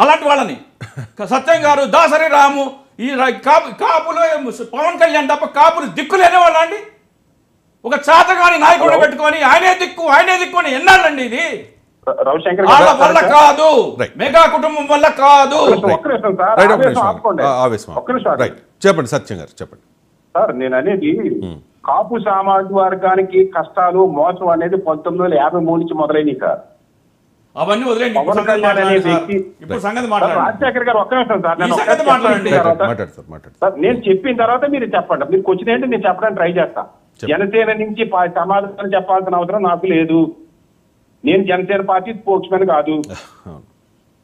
అలాంటి వాళ్ళని సత్యం గారు, దాసరి రాము, ఈ కాపులు పవన్ కళ్యాణ్ తప్ప కాపులు దిక్కులేని వాళ్ళ అండి. ఒక చాతగాని నాయకుడు పెట్టుకొని ఆయనే దిక్కు అని ఎన్నాళ్ళండి ఇది? వాళ్ళ వల్ల కాదు, మెగా కుటుంబం వల్ల కాదు. చెప్పండి సత్యం గారు, చెప్పండి సార్. నేను అనేది కాపు సామాజిక వర్గానికి కష్టాలు మోసం అనేది 1953 నుంచి మొదలైనవి సార్. అవన్నీ వదిలేండి. పవన్ కళ్యాణ్ అనే వ్యక్తి, రాజశేఖర్ గారు ఒక్క నిమిషం సార్, నేను చెప్పిన తర్వాత మీరు చెప్పండి. మీరు క్వశ్చన్ ఏంటి నేను చెప్పడానికి ట్రై చేస్తా. జనసేన నుంచి సమాధానం చెప్పాల్సిన అవసరం నాకు లేదు. నేను జనసేన పార్టీ స్పోక్స్ మ్యాన్ కాదు.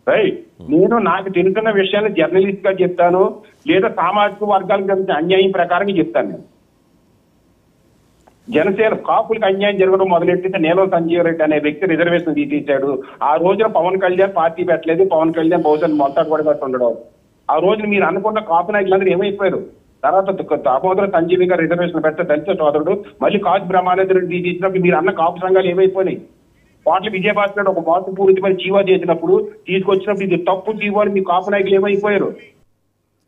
రైట్, నేను నాకు తెలుసున్న విషయాన్ని జర్నలిస్ట్ గా చెప్తాను, లేదా సామాజిక వర్గాలకు జరిగిన అన్యాయం ప్రకారంగా చెప్తాను. నేను జనసేన కాపులకు అన్యాయం జరగడం మొదలెట్టితే నీలం సంజీవ్ రెడ్డి అనే వ్యక్తి రిజర్వేషన్ తీసేశాడు. ఆ రోజున పవన్ కళ్యాణ్ పార్టీ పెట్టలేదు. పవన్ కళ్యాణ్ బహుశా మొత్తాడు కూడా ఉండడం. ఆ రోజున మీరు అనుకున్న కాపు నాయకులందరూ ఏమైపోయారు? తర్వాత దామోదర సంజీవి గారు రిజర్వేషన్ పెడితే దళిత సోదరుడు, మళ్ళీ కాసు బ్రహ్మానందరెడ్డి తీసేసినప్పుడు మీరు అన్న కాపు సంఘాలు ఏమైపోయినాయి? కోట్ల విజయభాస్కర్ ఒక మోసం పూర్తిపై చీవా చేసినప్పుడు తీసుకొచ్చినప్పుడు ఇది తప్పు చీవాలు మీ కాపు నాయకులు ఏమైపోయారు?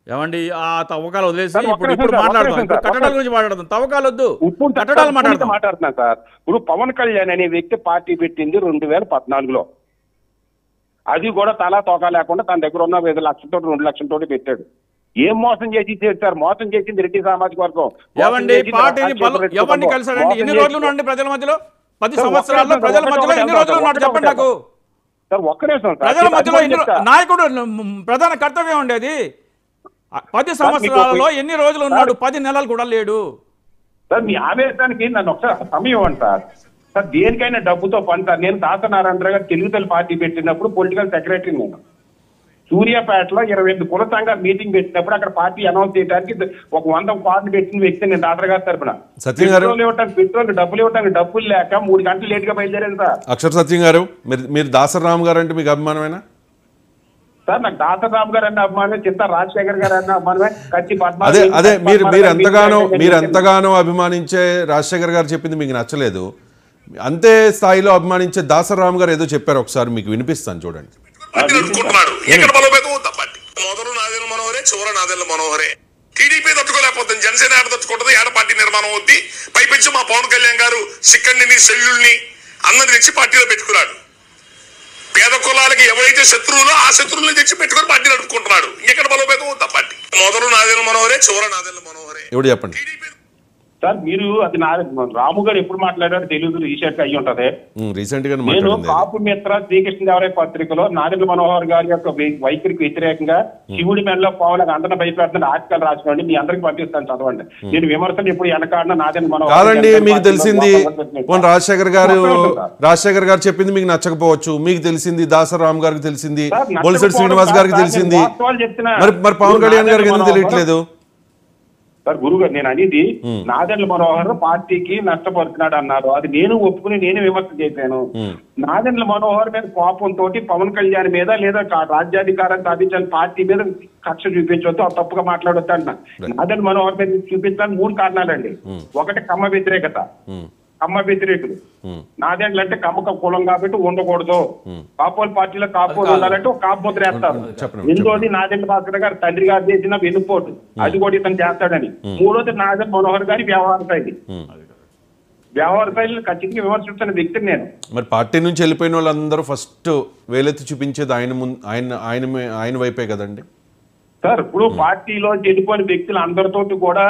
ఏమండి, ఆ తవ్వకాలు వదిలేసి ఇప్పుడు మాట్లాడదాం. కట్టడాల గురించి మాట్లాడదాం. తవ్వకాలు వద్దు, కట్టడాలు మాట్లాడుతున్నా సార్. ఇప్పుడు పవన్ కళ్యాణ్ అనే వ్యక్తి పార్టీ పెట్టింది 2014లో. అది కూడా తలా తోకా లేకుండా తన దగ్గర ఉన్న 5 లక్షలతో 2 లక్షలతో పెట్టాడు. ఏం మోసం చేసి చేస్తారు? మోసం చేసింది రెడ్డి సామాజిక వర్గం. ఏమండి, పార్టీని ఎవరిని కలిసాడండి? ఎన్ని రోజులు ఉన్నాండి ప్రజల మధ్యలో? 10 సంవత్సరాల్లో ప్రజల మధ్యలో ఎన్ని రోజులు ఉన్నాడు చెప్పండి నాకు. ప్రజల మధ్యలో నాయకుడు ప్రధాన కర్తవ్యం ఉండేది. 10 సంవత్సరాలలో ఎన్ని రోజులు ఉన్నాడు? 10 నెలలు కూడా లేడు. సార్ మీ ఆవేశానికి నన్ను ఒకసారి సమయం ఇవ్వండి సార్. సార్ దేనికైనా డబ్బుతో పని సార్. నేను దాసనారాయణరావు గారు తెలుగుతల్లి పార్టీ పెట్టినప్పుడు పొలిటికల్ సెక్రటరీ నేను. సూర్యాపేటలో 25 కుల సంఘాల మీటింగ్ పెట్టినప్పుడు అక్కడ పార్టీ అనౌన్స్ చేయడానికి ఒక 100 కార్డులు పెట్టిన వ్యక్తి నేను దాసరి గారి తరపున. పెట్రోల్ డబ్బులు ఇవ్వడానికి డబ్బులు లేక 3 గంటలు లేట్ గా బయలుదేరాను సార్. అక్షర సత్యం గారు, మీరు దాసరి రామ్ గారు అంటే మీకు అభిమానమేనా? సార్ నాకు దాసరి రామ్ గారు అన్న అభిమానమే, చింత రాజశేఖర్ గారు అన్న అభిమానమే, కచ్చి పద్మ. అదే మీరు ఎంతగానో అభిమానించే రాజశేఖర్ గారు చెప్పింది మీకు నచ్చలేదు. అంతే స్థాయిలో అభిమానించే దాసరి రామ్ గారు ఏదో చెప్పారు, ఒకసారి మీకు వినిపిస్తాను చూడండి. మొదలు నాదెల్ల మనోహరే, చివర నాదెల్ల మనోహరే. టీడీపీ తట్టుకోలేకపోతుంది, జనసేన ఏడ తట్టుకుంటుంది, ఏడ పార్టీ నిర్మాణం అవుద్ది. పైపెచ్చి మా పవన్ కళ్యాణ్ గారు సిక్కండిని, సెల్లుల్ని అందరిని తెచ్చి పార్టీలో పెట్టుకున్నాడు. పేద కులాలకి ఎవరైతే శత్రువులో ఆ శత్రువులను తెచ్చి పెట్టుకుని పార్టీ నడుపుకుంటున్నాడు. ఇంకెక్కడ బలోపేతం అవుతా పార్టీ. మొదలు నాదెల్ల మనోహరే, చివర నాదెల్ల మనోహరే. ఎవడు చెప్పండి సార్. మీరు అది రాము గారు ఎప్పుడు మాట్లాడారు తెలుగు రీసెంట్ అయ్యి ఉంటది. నేను కాపు మిత్ర శ్రీకృష్ణదేవరాయ పత్రికలో నాదెల్ల మనోహర్ గారి యొక్క వైఖరికి వ్యతిరేకంగా శివుడి మెడలో పోవాలని అందరిని భయపెడుతున్న ఆర్టికల్ రాసుకోండి, మీ అందరికి పంపిస్తాను చదవండి. నేను విమర్శలు ఎప్పుడు వెనకాడిన నాదెల్ల మనోహర్ కాదండి. మీకు తెలిసింది రాజశేఖర్ గారు చెప్పింది మీకు నచ్చకపోవచ్చు, మీకు తెలిసింది దాసరి రామ్ గారికి తెలిసింది, బొలిశెట్టి శ్రీనివాస్ గారికి తెలిసింది, మరి పవన్ కళ్యాణ్ గారికి ఎందుకు తెలియట్లేదు? సార్ గురుగారు, నేను అనేది నాదెండ్ల మనోహర్ పార్టీకి నష్టపడుతున్నాడు అన్నారు. అది నేను ఒప్పుకుని నేను విమర్శ చేశాను. నాదెండ్ల మనోహర్ మీద కోపంతో పవన్ కళ్యాణ్ మీద లేదా రాజ్యాధికారాన్ని సాధించాలని పార్టీ మీద కక్ష చూపించవద్దు, అది తప్పుగా మాట్లాడొద్దు అంటున్నా. నాదెండ్ల మనోహర్ మీద చూపించడానికి 3 కారణాలండి. ఒకటి కమ్మ వ్యతిరేకత, కమ్మ వ్యతిరేకులు. నాదెండ్లు అంటే కమ్మ కులం కాబట్టి ఉండకూడదు, కాపోల్ పార్టీలో కాపోలు ఉండాలంటే ఒక కాపు ముద్ర వేస్తారు. రెండోది నాదెండ్ల భాస్కర్ గారు తండ్రి గారు చేసిన వెనుపోటు, అది కూడా ఇతను చేస్తాడని. మూడోది నాదెండ్ల మనోహర్ గారి వ్యవహార శైలి. వ్యవహార శైలిని ఖచ్చితంగా విమర్శిస్తున్న వ్యక్తిని నేను. మరి పార్టీ నుంచి వెళ్ళిపోయిన వాళ్ళందరూ ఫస్ట్ వేలెత్తి చూపించేది ఆయన వైపే కదండి సార్. ఇప్పుడు పార్టీలో వెళ్ళిపోయిన వ్యక్తులు అందరితోటి కూడా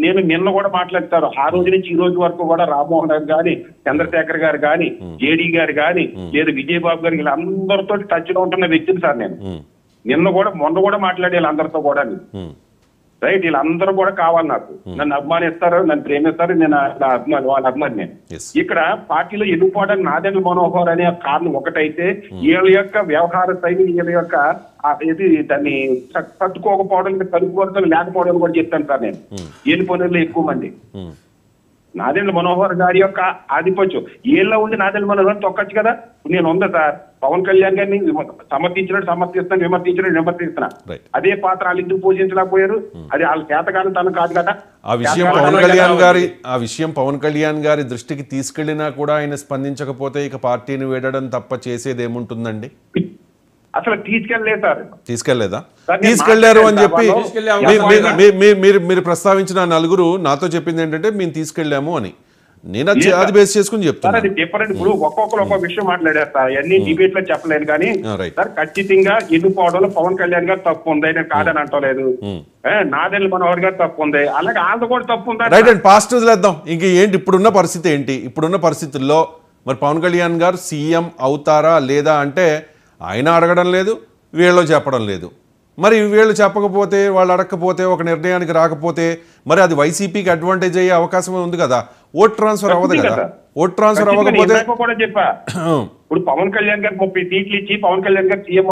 నేను నిన్న కూడా మాట్లాడతారు. ఆ రోజు నుంచి ఈ రోజు వరకు కూడా రామ్మోహన్ గారు కానీ, చంద్రశేఖర్ గారు కానీ, జేడీ గారు కానీ, లేదా విజయబాబు గారు వీళ్ళందరితో టచ్ లో ఉంటున్న వ్యక్తిని సార్ నేను. నిన్న కూడా మొన్న కూడా మాట్లాడే వీళ్ళందరితో కూడా రైట్. వీళ్ళందరూ కూడా కావాలి నాకు. నన్ను అభిమానిస్తారు, నన్ను ప్రేమిస్తారు, నేను వాళ్ళ అభిమాని. నేను ఇక్కడ పార్టీలో ఎన్నుకోవడానికి నాదెండ్ల మనోహర్ అనే కారణం ఒకటైతే, వీళ్ళ యొక్క వ్యవహార శైలి, వీళ్ళ యొక్క దాన్ని తట్టుకోకపోవడం, కలుపుకోవడం లేకపోవడం కూడా చెప్తాను సార్ నేను. వెళ్ళిపోయిన ఎక్కువ మంది నాదెండ్ల మనోహర్ గారి యొక్క ఆధిపత్యం వీళ్ళ ఉండి నాదెండ్ల మనోహర్ తొక్కచ్చు కదా. నేను ఉందా సార్? పవన్ కళ్యాణ్ గారిని సమర్థిస్తాను, విమర్శిస్తున్నా. అదే పాత్ర వాళ్ళు ఎందుకు పోషించలేకపోయారు? అది వాళ్ళ చేతకాలం తను కాదు కదా. ఆ విషయం పవన్ కళ్యాణ్ గారి దృష్టికి తీసుకెళ్లినా కూడా ఆయన స్పందించకపోతే ఇక పార్టీని వీడడం తప్ప చేసేది ఏముంటుందండి? అసలు తీసుకెళ్ళలేదు సార్. తీసుకెళ్లేదా? సార్, నేను తీసుకెళ్లారు అని చెప్పి తీసుకెళ్ళే మీరు ప్రస్తావించిన నలుగురు నాతో చెప్పింది ఏంటంటే మేము తీసుకెళ్ళాము అని. నేను అది బేస్ చేసుకుని సార్ చెప్తాను. అది డిఫరెంట్. ఇప్పుడు ఒక్కొక్కరు ఒక్కొక్క విషయం మాట్లాడారు సార్, అన్ని డిబేట్ లో చెప్పలేను కానీ రైట్. సార్ ఖచ్చితంగా ఎన్నుకోవడంలో పవన్ కళ్యాణ్ గారు తప్పు ఉంది, నేను కాదని అంటలేదు. నాదెండ్ల మనోహర్ గారు తప్పు ఉంది, అలాగే వాళ్ళది కూడా తప్పు ఉంది. రైట్ అండ్ పాస్ట్ వదిలేద్దాం. ఇంక ఏంటి ఇప్పుడున్న పరిస్థితి ఏంటి? ఇప్పుడున్న పరిస్థితుల్లో మరి పవన్ కళ్యాణ్ గారు సీఎం అవుతారా లేదా అంటే ఆయన అడగడం లేదు, వీళ్ళు చెప్పడం లేదు. మరి వీళ్ళు చెప్పకపోతే, వాళ్ళు అడగకపోతే, ఒక నిర్ణయానికి రాకపోతే మరి అది వైసీపీకి అడ్వాంటేజ్ అయ్యే అవకాశం ఉంది కదా. ఓట్ ట్రాన్స్ఫర్ అవ్వదు కదా. ఓట్ ట్రాన్స్ఫర్ అవ్వకపోతే కూడా చెప్పా, ఇప్పుడు పవన్ కళ్యాణ్ గారికి 30 సీట్లు ఇచ్చి పవన్ కళ్యాణ్ గారు సీఎం